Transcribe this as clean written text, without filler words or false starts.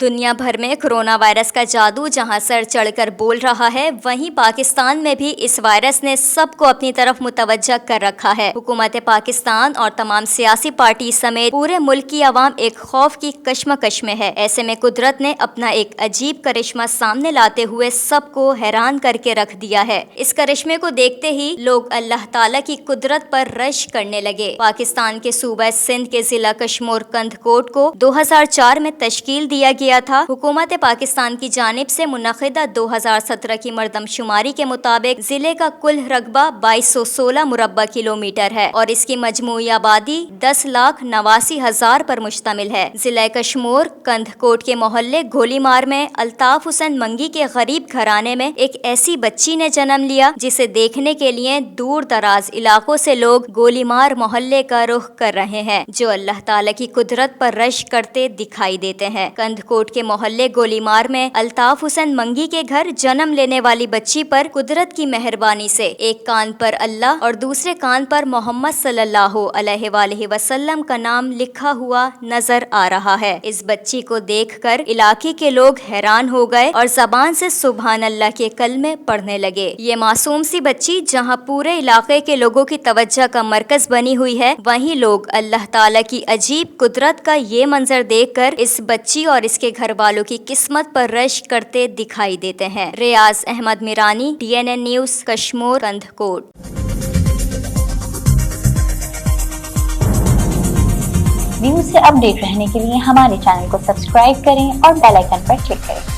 دنیا بھر میں کورونا وائرس کا جادو جہاں سر چڑھ کر بول رہا ہے، وہیں پاکستان میں بھی اس وائرس نے سب کو اپنی طرف متوجہ کر رکھا ہے۔ حکومت پاکستان اور تمام سیاسی پارٹی سمیت پورے ملک کی عوام ایک خوف کی کشمکش میں ہے۔ ایسے میں قدرت نے اپنا ایک عجیب کرشمہ سامنے لاتے ہوئے سب کو حیران کر کے رکھ دیا ہے۔ اس کرشمے کو دیکھتے ہی لوگ اللہ تعالیٰ کی قدرت پر رشک کرنے لگے۔ پاکستان کے صوبہ سندھ کے ضلع کشمور کندھ کوٹ کو 2004 میں تشکیل دیا گیا تھا۔ حکومت پاکستان کی جانب سے منعقدہ 2017 کی مردم شماری کے مطابق ضلع کا کل رقبہ 2216 مربع کلومیٹر ہے اور اس کی مجموعی آبادی 10,89,000 پر مشتمل ہے۔ ضلع کشمور کندھ کوٹ کے محلے گولی مار میں الطاف حسین منگی کے غریب گھرانے میں ایک ایسی بچی نے جنم لیا جسے دیکھنے کے لیے دور دراز علاقوں سے لوگ گولی مار محلے کا رخ کر رہے ہیں، جو اللہ تعالیٰ کی قدرت پر رشک کرتے دکھائی دیتے ہیں۔ کندھ کوٹ کے محلے گولی مار میں الطاف حسین منگی کے گھر جنم لینے والی بچی پر قدرت کی مہربانی سے ایک کان پر اللہ اور دوسرے کان پر محمد صلی اللہ علیہ وآلہ وسلم کا نام لکھا ہوا نظر آ رہا ہے۔ اس بچی کو دیکھ کر علاقے کے لوگ حیران ہو گئے اور زبان سے سبحان اللہ کے کلمے پڑھنے لگے۔ یہ معصوم سی بچی جہاں پورے علاقے کے لوگوں کی توجہ کا مرکز بنی ہوئی ہے، وہیں لوگ اللہ تعالیٰ کی عجیب قدرت کا یہ منظر دیکھ کر اس بچی اور اس کے گھر والوں کی قسمت پر رشک کرتے دکھائی دیتے ہیں۔ ریاض احمد میرانی، DNN نیوز، کشمور کندھ کوٹ۔ نیوز سے اپ ڈیٹ رہنے کے لیے ہمارے چینل کو سبسکرائب کریں اور بیل آئیکن پر کلک کریں۔